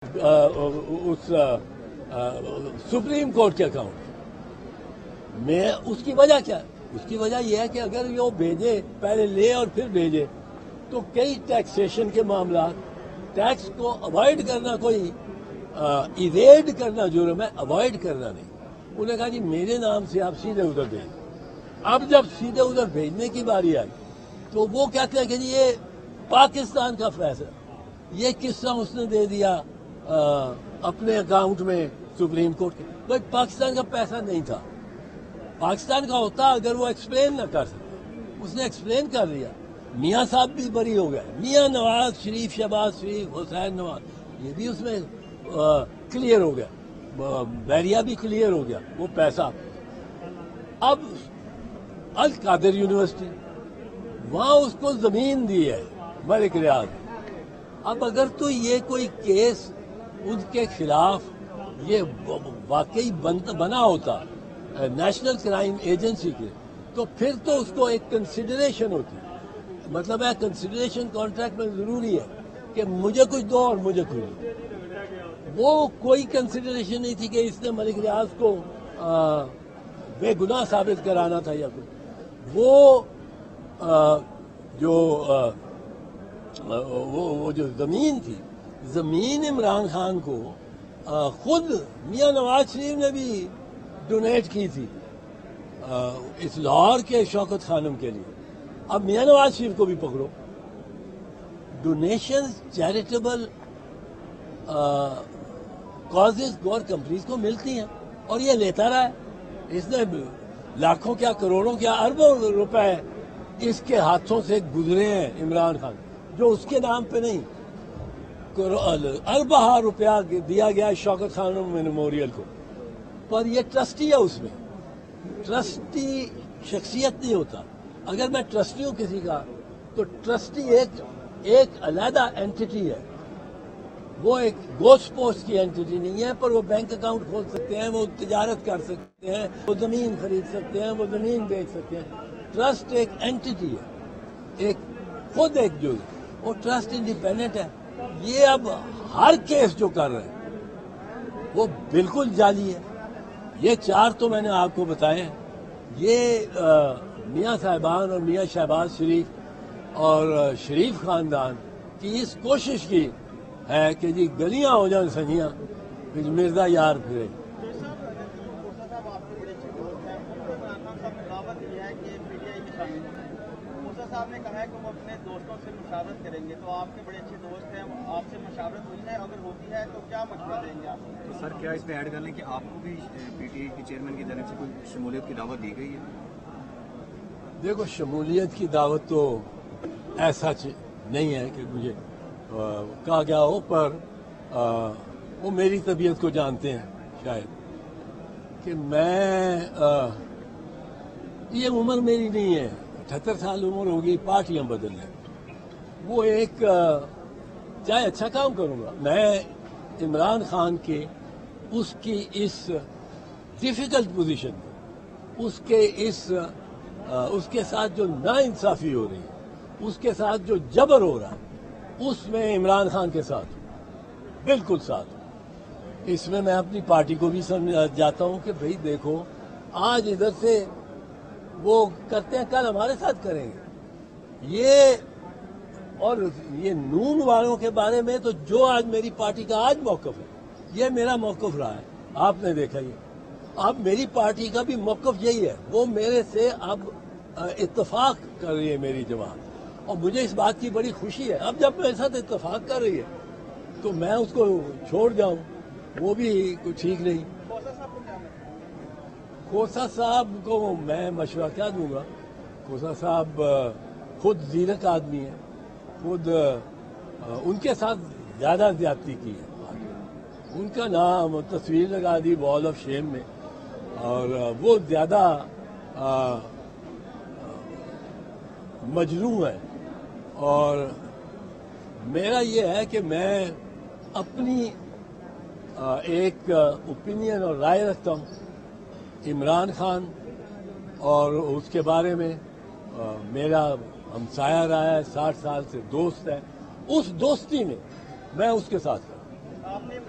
اس supreme court کے account میں اس کی وجہ کیا ہے؟ اس کی وجہ یہ ہے کہ اگر وہ بھیجے پہلے لے اور پھر بھیجے تو کئی ٹیکسیشن کے معاملات ٹیکس کو اوائڈ کرنا کوئی ایویڈ کرنا جرم ہے، اوائڈ کرنا نہیں۔ انہوں نے کہا جی میرے نام سے آپ سیدھے ادھر بھیج۔ اب جب سیدھے ادھر بھیجنے کی باری آئی تو وہ کہتے ہیں کہ جی یہ پاکستان کا فیصلہ، یہ قصہ اس نے دے دیا اپنے اکاؤنٹ میں سپریم کورٹ کے۔ بھائی پاکستان کا پیسہ نہیں تھا، پاکستان کا ہوتا اگر وہ ایکسپلین نہ کر سکتے، اس نے ایکسپلین کر دیا۔ میاں صاحب بھی بری ہو گئے، میاں نواز شریف، شہباز شریف، حسین نواز، یہ بھی اس میں کلیئر ہو گیا، بیریا بھی کلیئر ہو گیا وہ پیسہ۔ اب القادر یونیورسٹی وہاں اس کو زمین دی ہے ملک ریاض۔ اب اگر تو یہ کوئی کیس ان کے خلاف یہ واقعی بنا ہوتا نیشنل کرائم ایجنسی کے، تو پھر تو اس کو ایک کنسیڈریشن ہوتی، مطلب ہے کنسیڈریشن کانٹریکٹ میں ضروری ہے کہ مجھے کچھ دو اور مجھے کچھ دو۔ وہ کوئی کنسیڈریشن نہیں تھی کہ اس نے ملک ریاض کو بے گناہ ثابت کرانا تھا یا کچھ۔ وہ جو زمین تھی، زمین عمران خان کو خود میاں نواز شریف نے بھی ڈونیٹ کی تھی اس لاہور کے شوکت خانم کے لیے۔ اب میاں نواز شریف کو بھی پکڑو، ڈونیشن چیریٹیبل کازز گور کمپنیز کو ملتی ہیں اور یہ لیتا رہا ہے۔ اس نے لاکھوں کیا کروڑوں کیا اربوں روپے اس کے ہاتھوں سے گزرے ہیں عمران خان، جو اس کے نام پہ نہیں، اربہ روپیہ دیا گیا شوکت خانم میموریل کو، پر یہ ٹرسٹی ہے، اس میں ٹرسٹی شخصیت نہیں ہوتا۔ اگر میں ٹرسٹی ہوں کسی کا تو ٹرسٹی ایک علیحدہ اینٹی ہے، وہ ایک گوشت پوسٹ کی اینٹی نہیں ہے، پر وہ بینک اکاؤنٹ کھول سکتے ہیں، وہ تجارت کر سکتے ہیں، وہ زمین خرید سکتے ہیں، وہ زمین بیچ سکتے ہیں۔ ٹرسٹ ایک اینٹی ہے، ایک خود ایک جو وہ ٹرسٹ انڈیپینڈنٹ ہے۔ یہ اب ہر کیس جو کر رہے ہیں وہ بالکل جعلی ہے۔ یہ چار تو میں نے آپ کو بتائے ہیں۔ یہ میاں صاحبان اور میاں شہباز شریف اور شریف خاندان کی اس کوشش کی ہے کہ جی گلیاں ہو جائیں سنیاں، مرزا یار پھرے۔ صاحب نے کہا ہے کہ وہ اپنے دوستوں سے مشاورت کریں گے، تو آپ کے بڑے اچھے دوست ہیں، آپ سے مشاورت ہوئی ہے؟ اگر ہوتی ہے تو کیا مشورہ دیں گے آپ؟ تو سر کیا اس میں ایڈ کر لیں کہ آپ کو بھی پی ٹی آئی کے چیئرمین کی طرف سے کوئی شمولیت کی دعوت دی گئی ہے؟ دیکھو شمولیت کی دعوت تو ایسا نہیں ہے کہ مجھے کہا گیا ہو، پر وہ میری طبیعت کو جانتے ہیں شاید کہ میں یہ عمر میری نہیں ہے، 78 سال عمر ہوگی، پارٹیاں بدل لیں، وہ ایک چاہے اچھا کام کروں گا میں عمران خان کے اس کی اس ڈیفیکلٹ پوزیشن میں، اس کے ساتھ جو ناانصافی ہو رہی ہے، اس کے ساتھ جو جبر ہو رہا ہے، اس میں عمران خان کے ساتھ ہوں، بالکل ساتھ ہوں۔ اس میں میں اپنی پارٹی کو بھی سمجھ جاتا ہوں کہ بھئی دیکھو آج ادھر سے وہ کرتے ہیں، کل ہمارے ساتھ کریں گے۔ اور یہ نون والوں کے بارے میں تو جو آج میری پارٹی کا آج موقف ہے، یہ میرا موقف رہا ہے، آپ نے دیکھا یہ۔ اب میری پارٹی کا بھی موقف یہی ہے، وہ میرے سے اب اتفاق کر رہی ہے میری جماعت، اور مجھے اس بات کی بڑی خوشی ہے۔ اب جب میرے ساتھ اتفاق کر رہی ہے تو میں اس کو چھوڑ جاؤں، وہ بھی کچھ ٹھیک نہیں۔ کھوسا صاحب کو میں مشورہ کیا دوں گا؟ کھوسا صاحب خود زیرک آدمی ہیں، خود ان کے ساتھ زیادہ زیادتی کی ہے، ان کا نام تصویر لگا دی وال آف شیم میں، اور وہ زیادہ مجروح ہے۔ اور میرا یہ ہے کہ میں اپنی ایک اوپینین اور رائے رکھتا ہوں عمران خان، اور اس کے بارے میں میرا ہمسایہ رہا ہے، 60 سال سے دوست ہے، اس دوستی میں میں اس کے ساتھ ہوں۔ آپ نے